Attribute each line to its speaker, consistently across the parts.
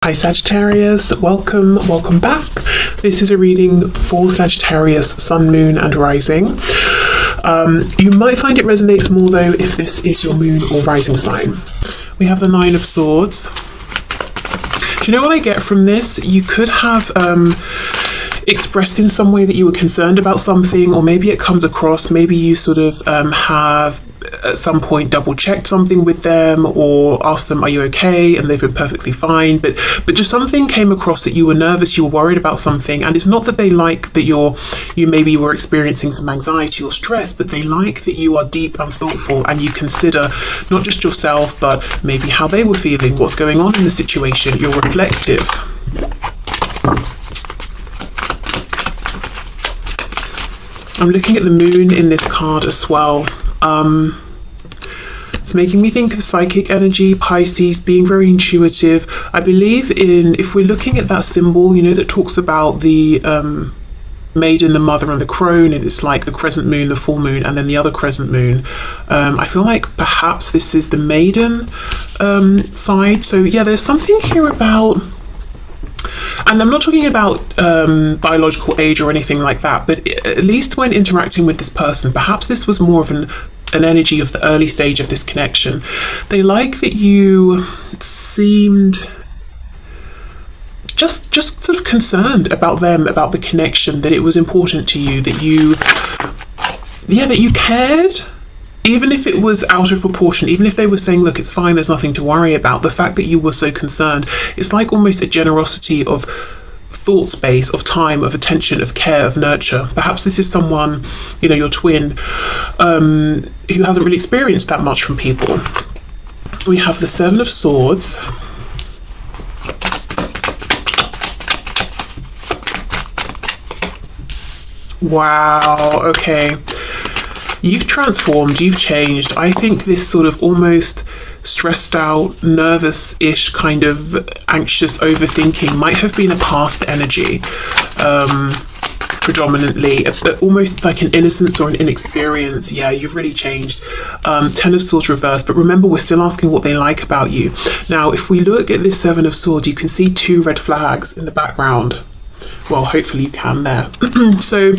Speaker 1: Hi Sagittarius, welcome back. This is a reading for Sagittarius, Sun, Moon and Rising. You might find it resonates more though if this is your Moon or Rising sign. We have the Nine of Swords. Do you know what I get from this? You could have expressed in some way that you were concerned about something, or maybe it comes across, maybe you sort of have at some point double checked something with them or asked them, are you okay? And they've been perfectly fine, but just something came across that you were nervous, you were worried about something, and it's not that they like that you maybe were experiencing some anxiety or stress, but they like that you are deep and thoughtful and you consider not just yourself but maybe how they were feeling, what's going on in the situation. You're reflective. I'm looking at the Moon in this card as well. It's making me think of psychic energy, Pisces, being very intuitive. I believe if we're looking at that symbol, you know, that talks about the maiden, the mother and the crone, and it's like the crescent moon, the full moon, and then the other crescent moon. I feel like perhaps this is the maiden side. So yeah, there's something here about, and I'm not talking about biological age or anything like that, but at least when interacting with this person, perhaps this was more of an energy of the early stage of this connection. They like that you seemed just sort of concerned about them, about the connection, that it was important to you, that you cared. Even if it was out of proportion, even if they were saying, look, it's fine, there's nothing to worry about, the fact that you were so concerned, it's like almost a generosity of thought space, of time, of attention, of care, of nurture. Perhaps this is someone, you know, your twin, who hasn't really experienced that much from people. We have the Seven of Swords. Wow, okay. You've transformed, you've changed. I think this sort of almost stressed out, nervous-ish kind of anxious overthinking might have been a past energy, predominantly, but almost like an innocence or an inexperience. Yeah, you've really changed. Ten of Swords reversed, but remember, we're still asking what they like about you. Now, if we look at this Seven of Swords, you can see two red flags in the background. Well, hopefully you can there. So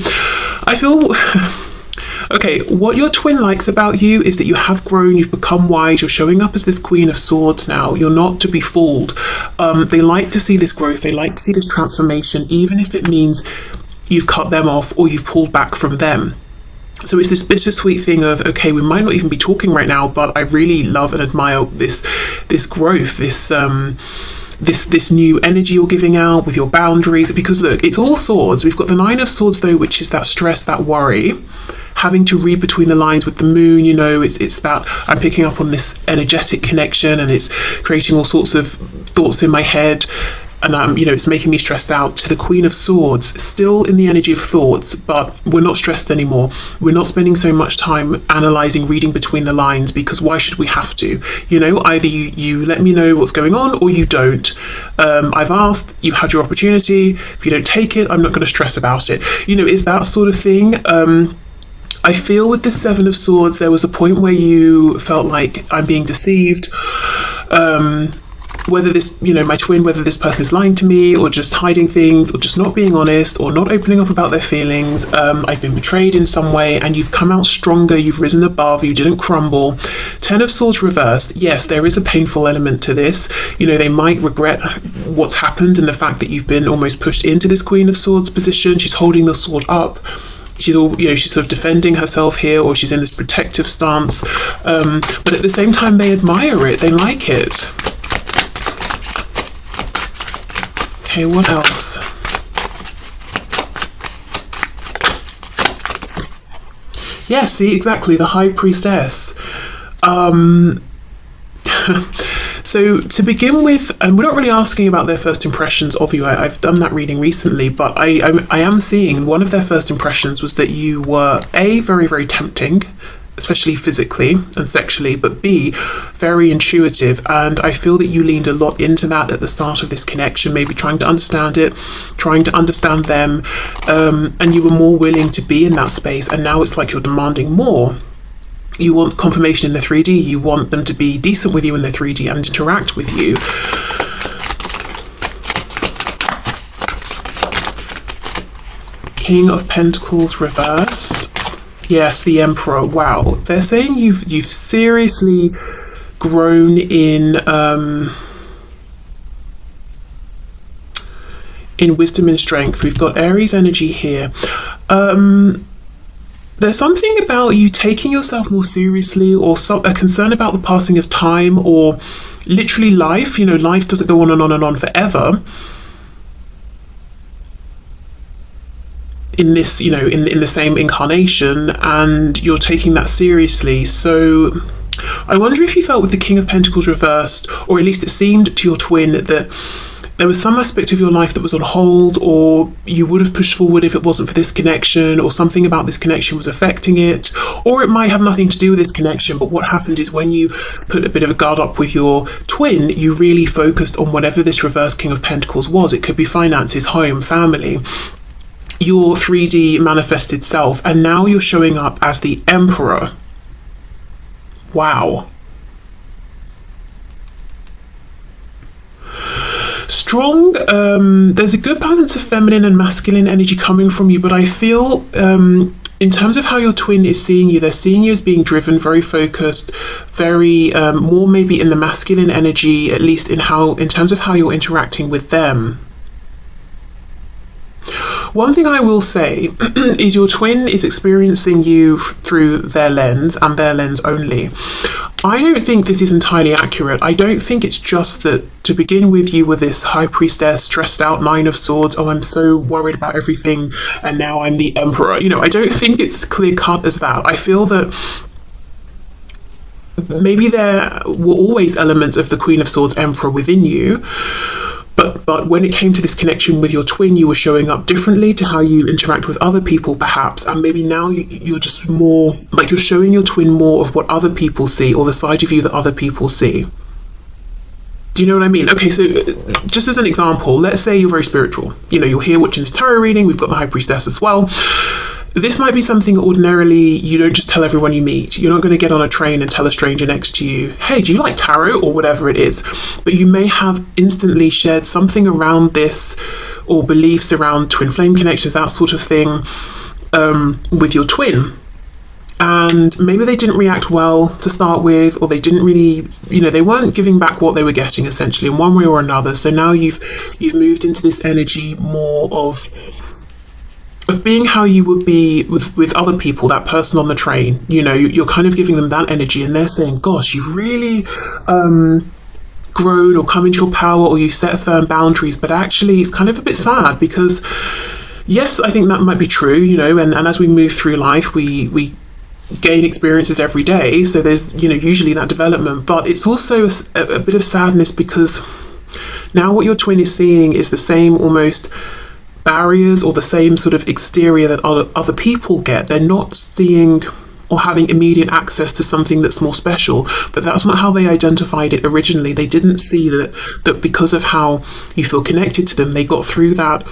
Speaker 1: I feel... Okay, what your twin likes about you is that you have grown, you've become wise, you're showing up as this Queen of Swords now. You're not to be fooled. They like to see this growth, they like to see this transformation, even if it means you've cut them off or you've pulled back from them. So it's this bittersweet thing of, okay, we might not even be talking right now, but I really love and admire this growth, this new energy you're giving out with your boundaries. Because look, it's all swords. We've got the Nine of Swords though, which is that stress, that worry, having to read between the lines with the Moon. You know, it's that I'm picking up on this energetic connection and it's creating all sorts of thoughts in my head, and you know, it's making me stressed out. To the Queen of Swords, still in the energy of thoughts, but we're not stressed anymore. We're not spending so much time analysing, reading between the lines, because why should we have to? You know, either you let me know what's going on or you don't. I've asked, you've had your opportunity. If you don't take it, I'm not going to stress about it. You know, it's that sort of thing. I feel with the Seven of Swords, there was a point where you felt like, I'm being deceived. Whether this, you know, my twin, whether this person is lying to me or just hiding things or just not being honest or not opening up about their feelings. I've been betrayed in some way, and you've come out stronger, you've risen above, you didn't crumble. Ten of Swords reversed. Yes, there is a painful element to this. You know, they might regret what's happened and the fact that you've been almost pushed into this Queen of Swords position. She's holding the sword up. She's she's sort of defending herself here, or she's in this protective stance. But at the same time, they admire it, they like it. Okay, what else? Yeah, see, exactly, the High Priestess. So to begin with, and we're not really asking about their first impressions of you. I've done that reading recently, but I am seeing one of their first impressions was that you were A, very, very tempting, especially physically and sexually, but B, very intuitive. And I feel that you leaned a lot into that at the start of this connection, maybe trying to understand it, trying to understand them, and you were more willing to be in that space. And now it's like you're demanding more. You want confirmation in the 3D, you want them to be decent with you in the 3D and interact with you. King of Pentacles reversed. Yes, the Emperor. Wow. They're saying you've seriously grown in wisdom and strength. We've got Aries energy here. There's something about you taking yourself more seriously, or a concern about the passing of time, or literally life. You know, life doesn't go on and on and on forever. In this, you know, in the same incarnation, and you're taking that seriously. So I wonder if you felt with the King of Pentacles reversed, or at least it seemed to your twin, that there was some aspect of your life that was on hold, or you would have pushed forward if it wasn't for this connection, or something about this connection was affecting it, or it might have nothing to do with this connection. But what happened is, when you put a bit of a guard up with your twin, you really focused on whatever this reverse King of Pentacles was. It could be finances, home, family, your 3D manifested self, and now you're showing up as the Emperor. Wow. Strong. There's a good balance of feminine and masculine energy coming from you, but I feel in terms of how your twin is seeing you, they're seeing you as being driven, very focused, very more maybe in the masculine energy, at least in terms of how you're interacting with them. One thing I will say is your twin is experiencing you through their lens, and their lens only. I don't think this is entirely accurate. I don't think it's just that to begin with you were this high priestess, stressed out, 9 of swords, oh, I'm so worried about everything, and now I'm the Emperor. You know, I don't think it's clear cut as that. I feel that maybe there were always elements of the Queen of Swords Emperor within you, but when it came to this connection with your twin, you were showing up differently to how you interact with other people, perhaps, and maybe now you're just more like you're showing your twin more of what other people see, or the side of you that other people see. Do you know what I mean? Okay, so just as an example, let's say you're very spiritual. You know, you're here watching this tarot reading, we've got the High Priestess as well. This might be something ordinarily you don't just tell everyone you meet. You're not going to get on a train and tell a stranger next to you, hey, do you like tarot, or whatever it is. But you may have instantly shared something around this, or beliefs around twin flame connections, that sort of thing, with your twin. And maybe they didn't react well to start with, or they didn't really, you know, they weren't giving back what they were getting, essentially, in one way or another. So now you've moved into this energy more of being how you would be with other people, that person on the train. You know, you're kind of giving them that energy, and they're saying, gosh, you've really grown or come into your power, or you set firm boundaries. But actually it's kind of a bit sad, because yes, I think that might be true, you know, and as we move through life, we gain experiences every day, so there's, you know, usually that development. But it's also a bit of sadness, because now what your twin is seeing is the same almost barriers, or the same sort of exterior that other people get. They're not seeing or having immediate access to something that's more special, but that's not how they identified it originally. They didn't see that because of how you feel connected to them, they got through that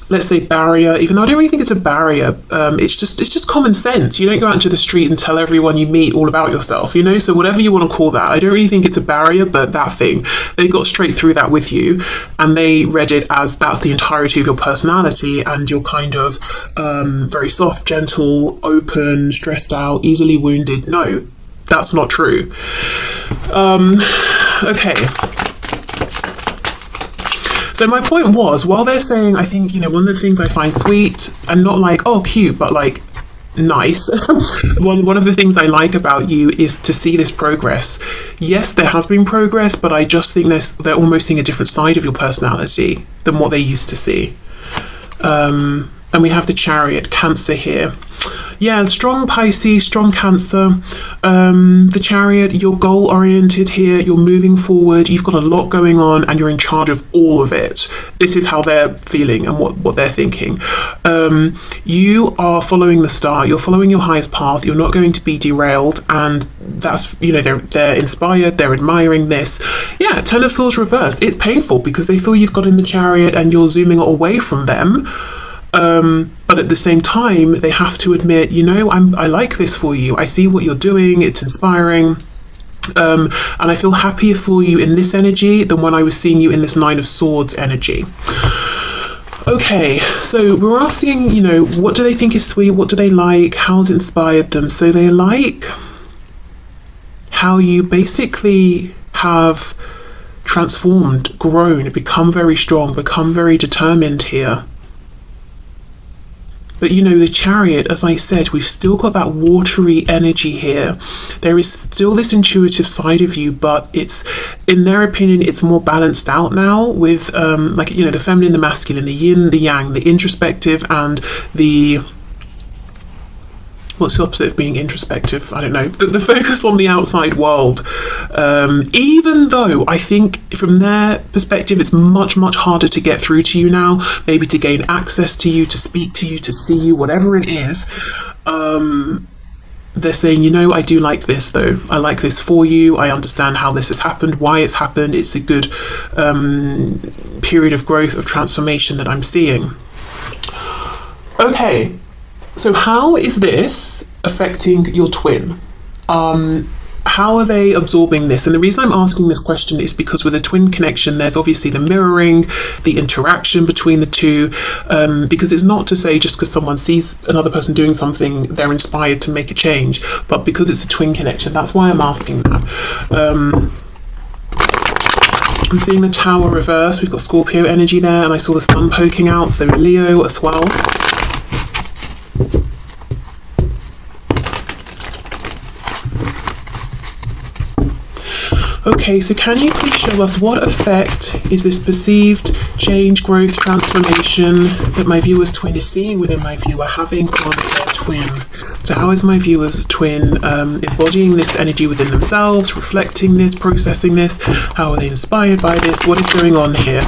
Speaker 1: let's say barrier, even though I don't really think it's a barrier. It's just common sense. You don't go out into the street and tell everyone you meet all about yourself, you know, so whatever you want to call that. I don't really think it's a barrier, but that thing, they got straight through that with you, and they read it as that's the entirety of your personality, and you're kind of very soft, gentle, open, stressed out, easily wounded. No, that's not true. Okay. So my point was, while they're saying, I think, you know, one of the things I find sweet, and not like, oh, cute, but like nice, one of the things I like about you is to see this progress. Yes, there has been progress, but I just think they're almost seeing a different side of your personality than what they used to see. And we have the Chariot, Cancer here. Yeah, strong Pisces, strong Cancer. The Chariot, you're goal oriented here, you're moving forward, you've got a lot going on, and you're in charge of all of it. This is how they're feeling and what they're thinking. You are following the star, you're following your highest path, you're not going to be derailed, and that's, you know, they're inspired, they're admiring this. Yeah, Ten of Swords reversed. It's painful because they feel you've got in the Chariot and you're zooming away from them. But at the same time, they have to admit, you know, I like this for you. I see what you're doing. It's inspiring. And I feel happier for you in this energy than when I was seeing you in this Nine of Swords energy. Okay, so we're asking, you know, what do they think is sweet? What do they like? How's it inspired them? So they like how you basically have transformed, grown, become very strong, become very determined here. But you know, the Chariot, as I said, we've still got that watery energy here. There is still this intuitive side of you, but it's, in their opinion, it's more balanced out now with, like, you know, the feminine, the masculine, the yin, the yang, the introspective, and the, what's the opposite of being introspective? I don't know. The focus on the outside world. Even though I think from their perspective, it's much, much harder to get through to you now, maybe to gain access to you, to speak to you, to see you, whatever it is. They're saying, you know, I do like this though. I like this for you. I understand how this has happened, why it's happened. It's a good period of growth, of transformation that I'm seeing. Okay. So how is this affecting your twin? How are they absorbing this? And the reason I'm asking this question is because with a twin connection, there's obviously the mirroring, the interaction between the two, because it's not to say just because someone sees another person doing something, they're inspired to make a change, but because it's a twin connection, that's why I'm asking that. I'm seeing the Tower reverse. We've got Scorpio energy there, and I saw the sun poking out, so Leo as well. Okay, so can you please show us what effect is this perceived change, growth, transformation that my viewer's twin is seeing within my viewer having on their twin? So how is my viewer's twin embodying this energy within themselves, reflecting this, processing this? How are they inspired by this? What is going on here?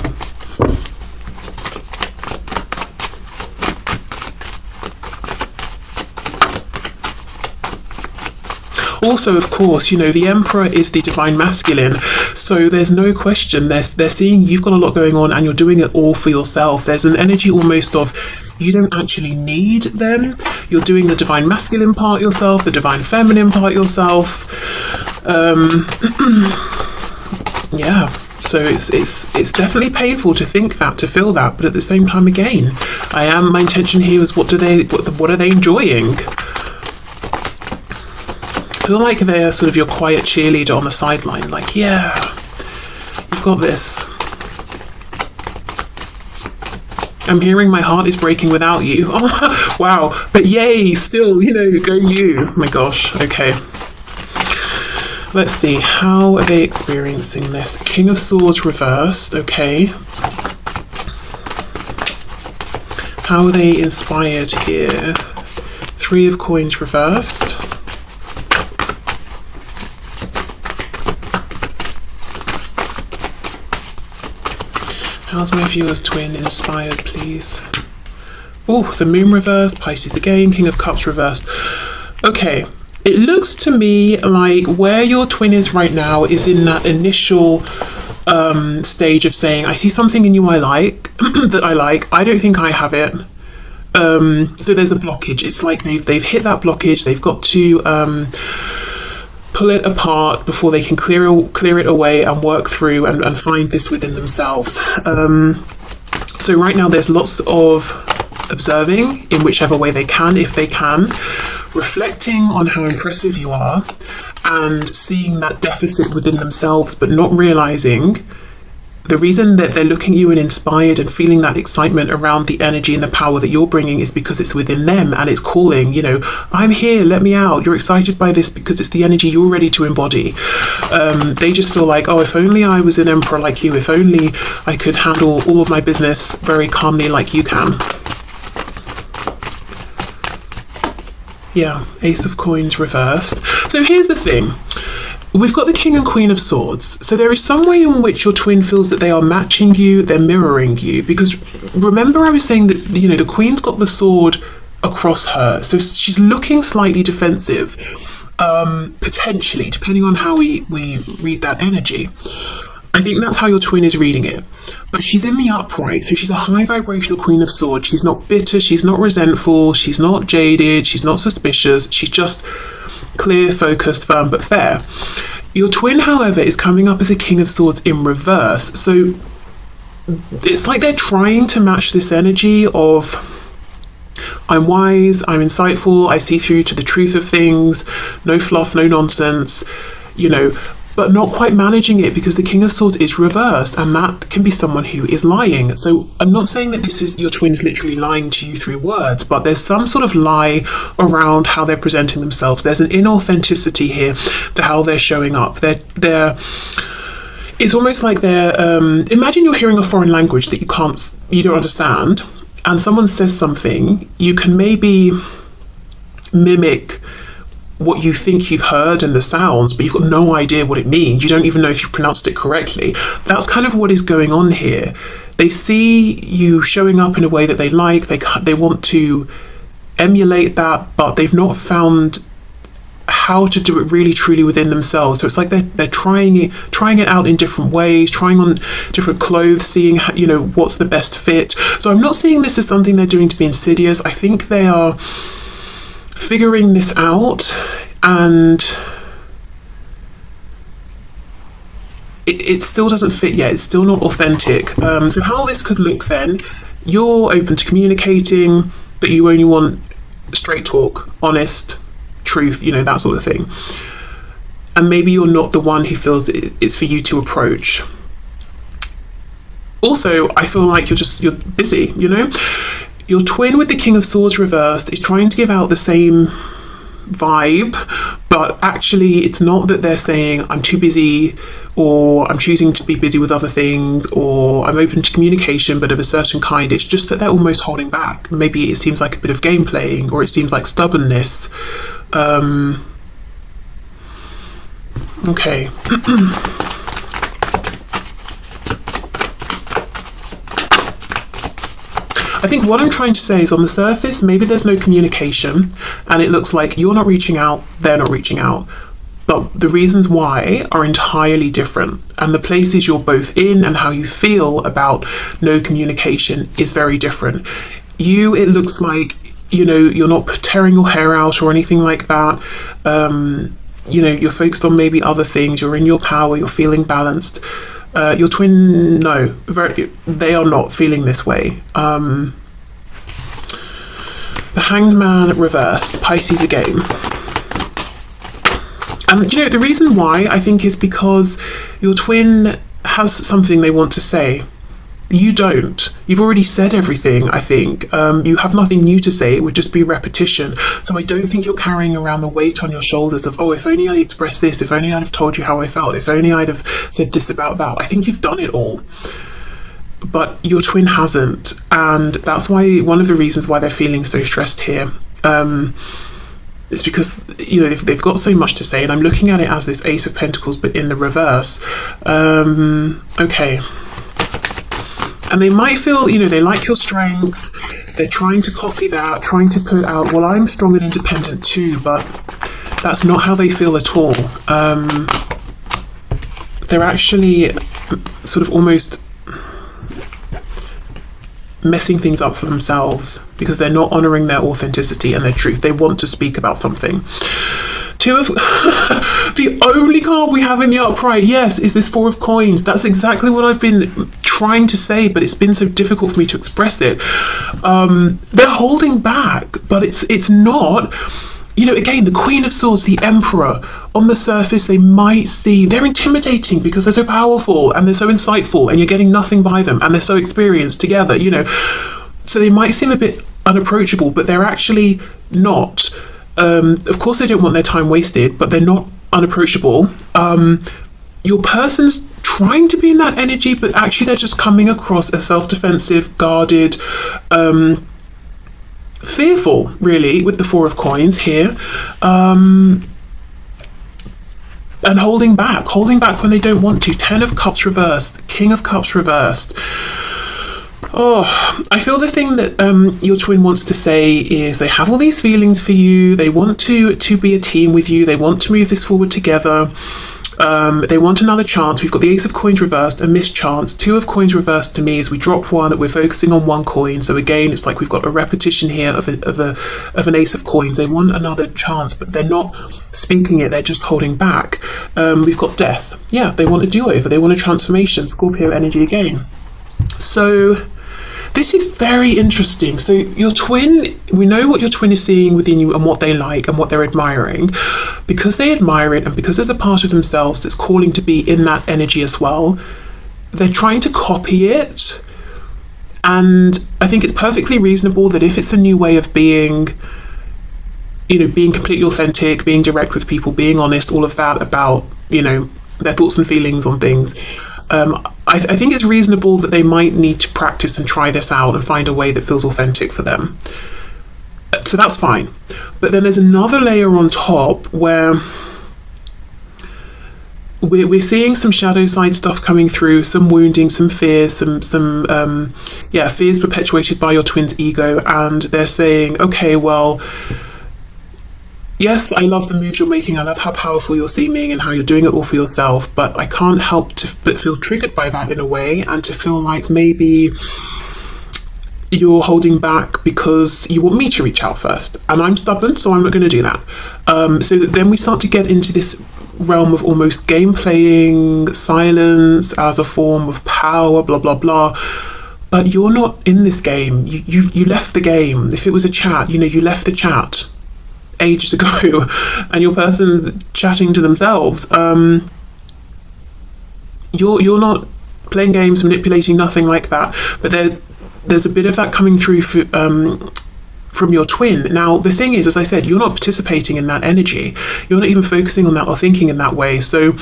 Speaker 1: Also, of course, you know, the Emperor is the divine masculine, so there's no question they're seeing you've got a lot going on and you're doing it all for yourself. There's an energy almost of you don't actually need them. You're doing the divine masculine part yourself, the divine feminine part yourself. Yeah, so it's definitely painful to think that, to feel that, but at the same time, again, my intention here is what are they enjoying? I feel like they're sort of your quiet cheerleader on the sideline, like, yeah, you've got this. I'm hearing my heart is breaking without you. Oh, wow, but yay, still, you know, go you. Oh my gosh, okay. Let's see, how are they experiencing this? King of Swords reversed, okay. How are they inspired here? Three of Coins reversed. How's my viewer's twin inspired, please? Oh, the Moon reversed, Pisces again, King of Cups reversed. Okay, it looks to me like where your twin is right now is in that initial stage of saying, I see something in you I like, that I like, I don't think I have it. So there's a blockage. It's like they've hit that blockage, they've got to pull it apart before they can clear it away and work through and find this within themselves. So right now there's lots of observing in whichever way they can, if they can, reflecting on how impressive you are and seeing that deficit within themselves, but not realizing the reason that they're looking at you and inspired and feeling that excitement around the energy and the power that you're bringing is because it's within them and it's calling, you know, I'm here, let me out. You're excited by this because it's the energy you're ready to embody. They just feel like, oh, if only I was an emperor like you, if only I could handle all of my business very calmly like you can. Yeah, Ace of Coins reversed. So here's the thing. We've got the King and Queen of Swords. So there is some way in which your twin feels that they are matching you, they're mirroring you. Because remember I was saying that, you know, the Queen's got the sword across her. So she's looking slightly defensive, potentially, depending on how we read that energy. I think that's how your twin is reading it. But she's in the upright, so she's a high vibrational Queen of Swords. She's not bitter, she's not resentful, she's not jaded, she's not suspicious, she's just clear, focused, firm, but fair. Your twin, however, is coming up as a King of Swords in reverse. So it's like they're trying to match this energy of, I'm wise, I'm insightful, I see through to the truth of things, no fluff, no nonsense, you know, but not quite managing it, because the King of Swords is reversed, and that can be someone who is lying. So I'm not saying that this is your twin's literally lying to you through words, but there's some sort of lie around how they're presenting themselves. There's an inauthenticity here to how they're showing up. It's almost like they're imagine you're hearing a foreign language that you don't understand, and someone says something. You can maybe mimic what you think you've heard and the sounds, but you've got no idea what it means. You don't even know if you've pronounced it correctly. That's kind of what is going on here. They see you showing up in a way that they like. They want to emulate that, but they've not found how to do it really truly within themselves. So it's like they're trying it out in different ways, trying on different clothes, seeing how, you know, what's the best fit. So I'm not seeing this as something they're doing to be insidious. I think they are figuring this out, and it still doesn't fit yet. It's still not authentic. So how this could look then, you're open to communicating, but you only want straight talk, honest, truth, you know, that sort of thing. And maybe you're not the one who feels it's for you to approach. Also, I feel like you're busy, you know? Your twin with the King of Swords reversed is trying to give out the same vibe, but actually it's not that they're saying I'm too busy, or I'm choosing to be busy with other things, or I'm open to communication but of a certain kind. It's just that they're almost holding back. Maybe it seems like a bit of game playing, or it seems like stubbornness. Okay. I think what I'm trying to say is, on the surface, maybe there's no communication, and it looks like you're not reaching out, they're not reaching out. But the reasons why are entirely different, and the places you're both in and how you feel about no communication is very different. It looks like, you know, you're not tearing your hair out or anything like that. You know, you're focused on maybe other things, you're in your power, you're feeling balanced. Your twin, no, they are not feeling this way. The Hanged Man reversed, Pisces again. And you know, the reason why I think is because your twin has something they want to say. You don't. You've already said everything, I think. You have nothing new to say. It would just be repetition. So I don't think you're carrying around the weight on your shoulders of, oh, if only I expressed this, if only I'd have told you how I felt, if only I'd have said this about that. I think you've done it all. But your twin hasn't. And that's why, one of the reasons why they're feeling so stressed here. It's because, you know, they've got so much to say, and I'm looking at it as this Ace of Pentacles, but in the reverse. Okay. And they might feel, you know, they like your strength. They're trying to copy that, trying to put out, well, I'm strong and independent too, but that's not how they feel at all. They're actually sort of almost messing things up for themselves because they're not honoring their authenticity and their truth. They want to speak about something. Two of the only card we have in the upright, yes, is this Four of Coins. That's exactly what I've been trying to say, but it's been so difficult for me to express it. They're holding back, but it's not. You know, again, the Queen of Swords, the Emperor, on the surface, they might seem, they're intimidating because they're so powerful and they're so insightful, and you're getting nothing by them, and they're so experienced together, you know. So they might seem a bit unapproachable, but they're actually not. Of course, they don't want their time wasted, but they're not unapproachable. Your person's trying to be in that energy, but actually they're just coming across as self-defensive, guarded, fearful, really, with the Four of Coins here, and holding back when they don't want to. 10 of Cups reversed, King of Cups reversed. Oh, I feel the thing that your twin wants to say is they have all these feelings for you. They want to be a team with you. They want to move this forward together. They want another chance. We've got the Ace of Coins reversed, a missed chance. 2 of Coins reversed to me as we drop one. We're focusing on one coin. So again, it's like we've got a repetition here of an Ace of Coins. They want another chance, but they're not speaking it. They're just holding back. We've got Death. Yeah, they want a do-over. They want a transformation. Scorpio energy again. So this is very interesting. So your twin, we know what your twin is seeing within you and what they like and what they're admiring. Because they admire it and because there's a part of themselves that's calling to be in that energy as well, they're trying to copy it. And I think it's perfectly reasonable that if it's a new way of being, you know, being completely authentic, being direct with people, being honest, all of that about, you know, their thoughts and feelings on things, I think it's reasonable that they might need to practice and try this out and find a way that feels authentic for them. So that's fine. But then there's another layer on top where we're seeing some shadow side stuff coming through, some wounding, some fear, some fears perpetuated by your twin's ego, and they're saying, okay, well, yes, I love the moves you're making, I love how powerful you're seeming and how you're doing it all for yourself, but I can't help but feel triggered by that in a way, and to feel like maybe you're holding back because you want me to reach out first, and I'm stubborn, so I'm not going to do that. So then we start to get into this realm of almost game playing, silence as a form of power, blah blah blah. But you're not in this game. You left the game. If it was a chat, you know, you left the chat ages ago, and your person's chatting to themselves. You're not playing games, manipulating, nothing like that. But there's a bit of that coming through from your twin. Now, the thing is, as I said, you're not participating in that energy. You're not even focusing on that or thinking in that way. So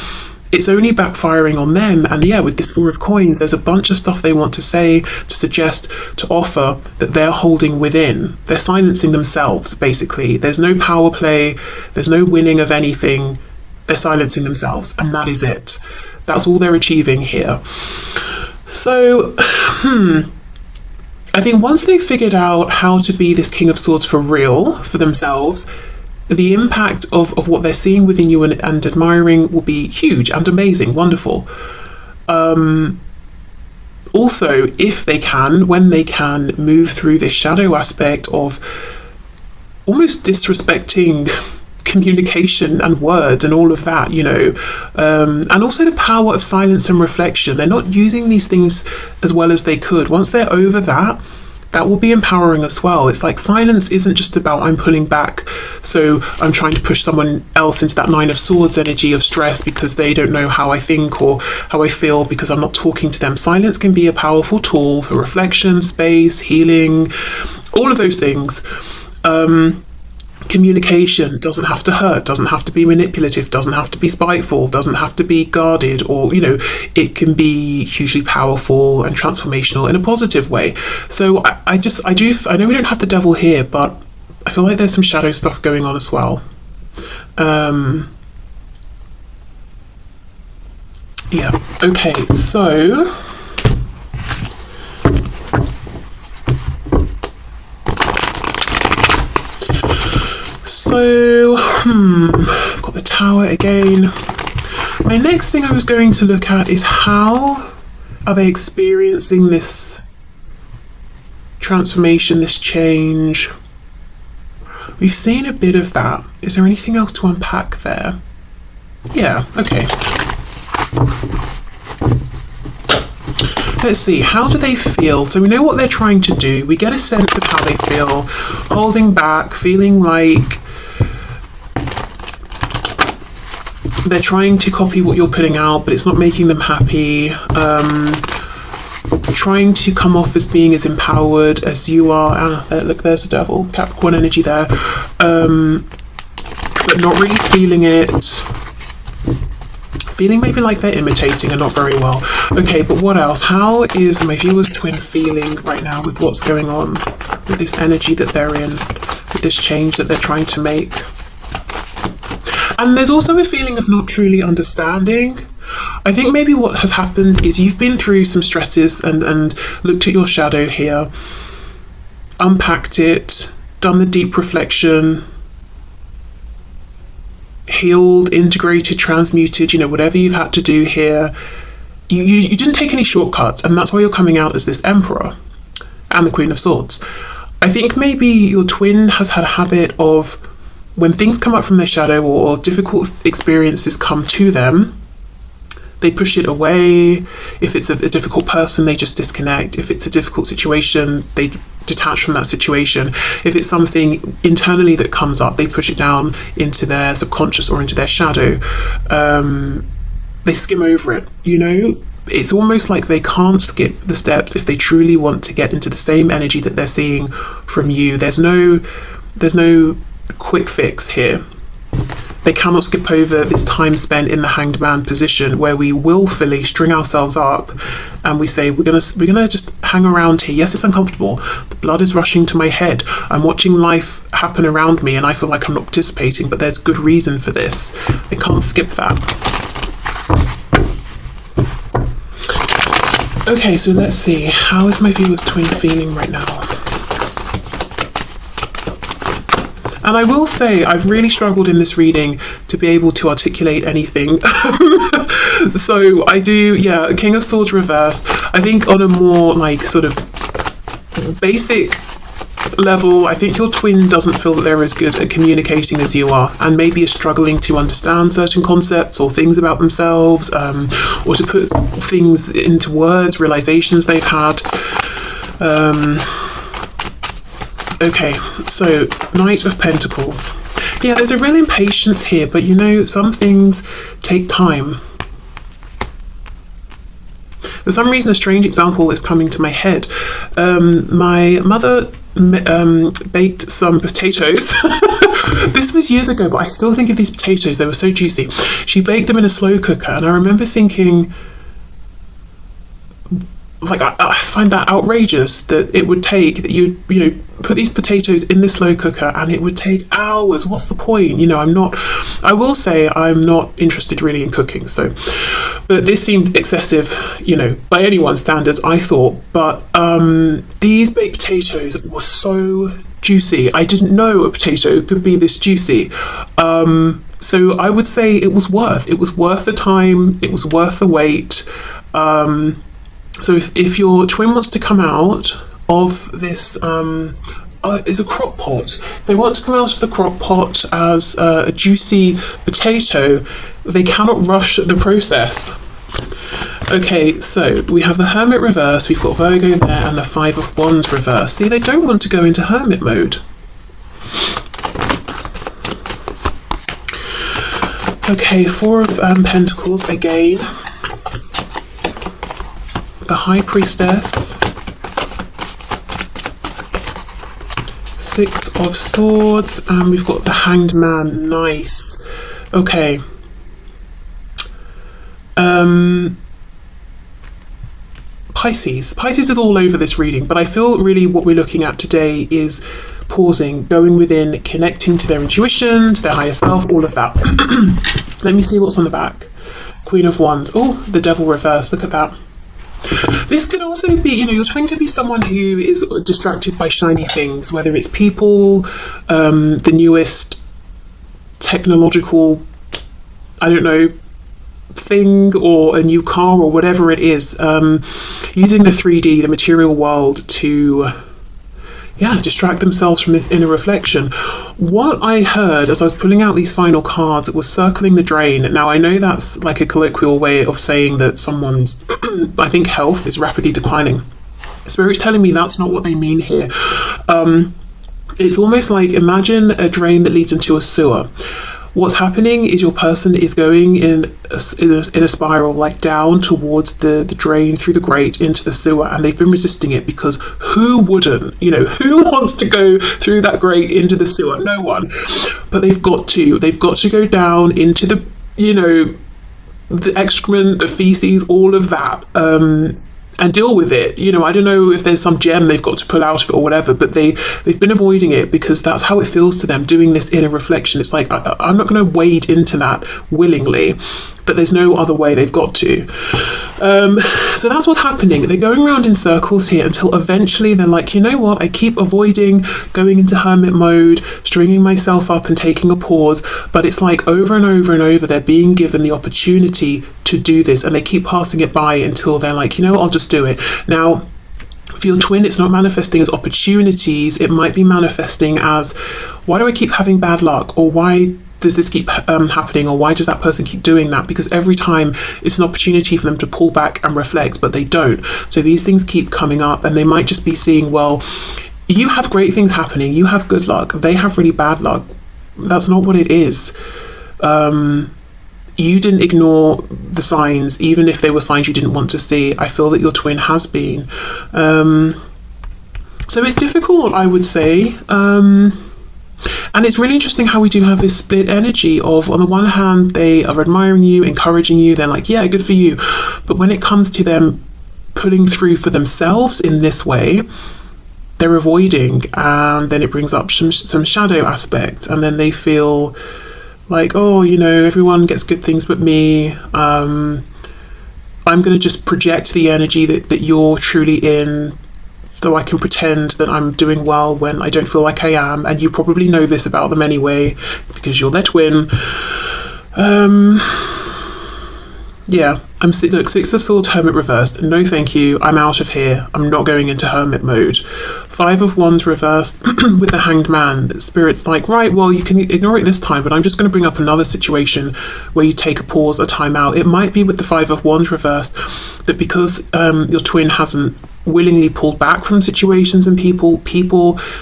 Speaker 1: it's only backfiring on them. And yeah, with this Four of Coins, there's a bunch of stuff they want to say, to suggest, to offer that they're holding within. They're silencing themselves, basically. There's no power play. There's no winning of anything. They're silencing themselves. And that is it. That's all they're achieving here. So, I think once they've figured out how to be this King of Swords for real, for themselves, the impact of what they're seeing within you and admiring will be huge and amazing, wonderful. Also, if they can, when they can, move through this shadow aspect of almost disrespecting communication and words and all of that, you know, and also the power of silence and reflection. They're not using these things as well as they could. Once they're over that will be empowering as well. It's like silence isn't just about I'm pulling back, so I'm trying to push someone else into that Nine of Swords energy of stress because they don't know how I think or how I feel because I'm not talking to them. Silence can be a powerful tool for reflection, space, healing, all of those things. Communication doesn't have to hurt, doesn't have to be manipulative, doesn't have to be spiteful, doesn't have to be guarded, or, you know, it can be hugely powerful and transformational in a positive way. So I know we don't have the devil here, but I feel like there's some shadow stuff going on as well. Yeah, okay, so I've got the Tower again. My next thing I was going to look at is how are they experiencing this transformation, this change. We've seen a bit of that. Is there anything else to unpack there? Yeah, okay. Let's see, how do they feel? So we know what they're trying to do. We get a sense of how they feel, holding back, feeling like they're trying to copy what you're putting out, but it's not making them happy. Trying to come off as being as empowered as you are. Look, there's the devil, Capricorn energy there. But not really feeling it. Feeling maybe like they're imitating and not very well. Okay, but what else? How is my viewer's twin feeling right now with what's going on, with this energy that they're in, with this change that they're trying to make? And there's also a feeling of not truly understanding. I think maybe what has happened is you've been through some stresses and looked at your shadow here, unpacked it, done the deep reflection, healed, integrated, transmuted, you know, whatever you've had to do here. You didn't take any shortcuts, and that's why you're coming out as this Emperor and the Queen of Swords. I think maybe your twin has had a habit of, when things come up from their shadow or difficult experiences come to them, they push it away. If it's a difficult person, they just disconnect. If it's a difficult situation, they detach from that situation. If it's something internally that comes up, they push it down into their subconscious or into their shadow. They skim over it, you know. It's almost like they can't skip the steps if they truly want to get into the same energy that they're seeing from you. There's no quick fix here. They cannot skip over this time spent in the Hanged Man position, where we willfully string ourselves up and we say we're gonna just hang around here. Yes, it's uncomfortable. The blood is rushing to my head. I'm watching life happen around me and I feel like I'm not participating, but there's good reason for this. They can't skip that. Okay, so let's see. How is my viewer's twin feeling right now? And I will say, I've really struggled in this reading to be able to articulate anything. So I do, yeah, King of Swords reversed. I think on a more like sort of basic level, I think your twin doesn't feel that they're as good at communicating as you are, and maybe is struggling to understand certain concepts or things about themselves, or to put things into words, realizations they've had. Okay, so Knight of Pentacles. Yeah, there's a real impatience here, but you know, some things take time. For some reason, a strange example is coming to my head. My mother baked some potatoes. This was years ago, but I still think of these potatoes. They were so juicy. She baked them in a slow cooker, and I remember thinking, like, I find that outrageous that it would take, that you know, put these potatoes in the slow cooker and it would take hours. What's the point? You know, I will say I'm not interested really in cooking, so, but this seemed excessive, you know, by anyone's standards, I thought. But these baked potatoes were so juicy. I didn't know a potato could be this juicy. So I would say it was worth the time, it was worth the wait. So if your twin wants to come out of this, is a crock pot. If they want to come out of the crock pot as a juicy potato, they cannot rush the process. Okay, so we have the Hermit reverse, we've got Virgo there, and the Five of Wands reverse. See, they don't want to go into Hermit mode. Okay, Four of Pentacles again. The High Priestess, Six of Swords, and we've got the Hanged Man. Nice. Okay. Pisces. Pisces is all over this reading, but I feel really what we're looking at today is pausing, going within, connecting to their intuition, to their higher self, all of that. Let me see what's on the back. Queen of Wands. Oh, the Devil reverse. Look at that. This could also be, you know, your twin could be someone who is distracted by shiny things, whether it's people, the newest technological, I don't know, thing, or a new car, or whatever it is, using the 3D, the material world, to distract themselves from this inner reflection. What I heard as I was pulling out these final cards was circling the drain. Now, I know that's like a colloquial way of saying that someone's, I think, health is rapidly declining. Spirit's telling me that's not what they mean here. It's almost like, imagine a drain that leads into a sewer. What's happening is your person is going in a spiral, like down towards the drain, through the grate into the sewer, and they've been resisting it because who wouldn't? You know, who wants to go through that grate into the sewer? No one. But they've got to go down into the, you know, the excrement, the feces, all of that, and deal with it. You know, I don't know if there's some gem they've got to pull out of it or whatever, but they've been avoiding it because that's how it feels to them, doing this inner reflection. It's like, I'm not going to wade into that willingly, but there's no other way, they've got to. So that's what's happening. They're going around in circles here until eventually they're like, you know what, I keep avoiding going into hermit mode, stringing myself up and taking a pause, but it's like over and over and over they're being given the opportunity to do this, and they keep passing it by until they're like, you know what, I'll just do it. Now, for your twin, it's not manifesting as opportunities, it might be manifesting as, why do I keep having bad luck, or why does this keep happening, or why does that person keep doing that? Because every time it's an opportunity for them to pull back and reflect, but they don't. So these things keep coming up, and they might just be seeing, well, you have great things happening, you have good luck, they have really bad luck. That's not what it is. You didn't ignore the signs, even if they were signs you didn't want to see. I feel that your twin has been. So it's difficult, I would say. And it's really interesting how we do have this split energy of, on the one hand, they are admiring you, encouraging you, they're like, yeah, good for you. But when it comes to them pulling through for themselves in this way, they're avoiding, and then it brings up some shadow aspect, and then they feel like, oh, you know, everyone gets good things but me. I'm going to just project the energy that you're truly in, so I can pretend that I'm doing well when I don't feel like I am. And you probably know this about them anyway, because you're their twin. Yeah, look, Six of Swords, Hermit reversed. No thank you, I'm out of here. I'm not going into hermit mode. Five of Wands reversed with the Hanged Man. Spirit's like, right, well, you can ignore it this time, but I'm just going to bring up another situation where you take a pause, a time out. It might be with the Five of Wands reversed that because your twin hasn't willingly pulled back from situations and people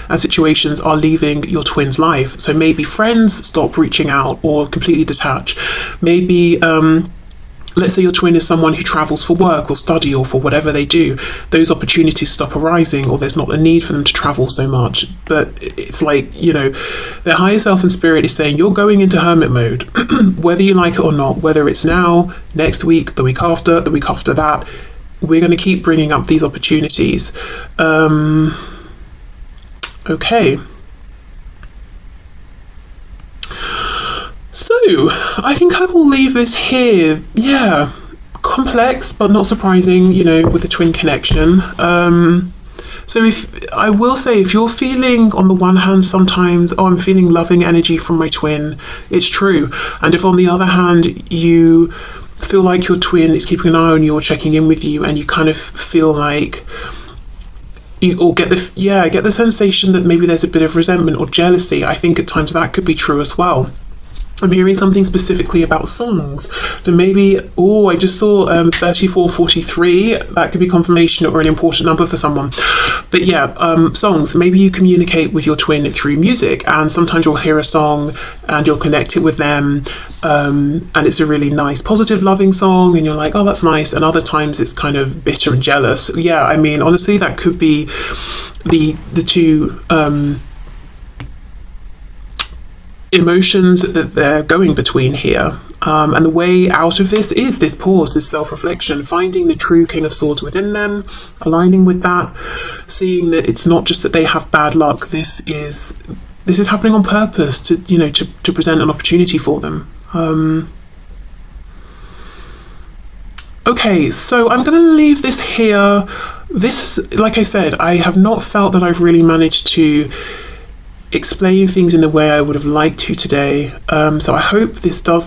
Speaker 1: and situations are leaving your twin's life. So maybe friends stop reaching out or completely detach. Maybe let's say your twin is someone who travels for work or study or for whatever they do, those opportunities stop arising, or there's not a need for them to travel so much. But it's like, you know, their higher self and spirit is saying you're going into hermit mode, whether you like it or not, whether it's now, next week, the week after that, we're going to keep bringing up these opportunities. Okay. So, I think I will leave this here. Yeah, complex, but not surprising, you know, with the twin connection. So I will say, if you're feeling, on the one hand, sometimes, oh, I'm feeling loving energy from my twin, it's true. And if on the other hand, you feel like your twin is keeping an eye on you or checking in with you, and you kind of feel like get the sensation that maybe there's a bit of resentment or jealousy, I think at times that could be true as well. I'm hearing something specifically about songs. So maybe, I just saw 3443. That could be confirmation or an important number for someone. But yeah, songs. Maybe you communicate with your twin through music, and sometimes you'll hear a song and you'll connect it with them. And it's a really nice, positive, loving song, and you're like, oh, that's nice. And other times it's kind of bitter and jealous. Yeah, I mean, honestly, that could be the two emotions that they're going between here. And the way out of this is this pause, this self-reflection, finding the true King of Swords within them, aligning with that, seeing that it's not just that they have bad luck, this is happening on purpose to present an opportunity for them. Okay, so I'm going to leave this here. This, like I said, I have not felt that I've really managed to explain things in the way I would have liked to today. So I hope this does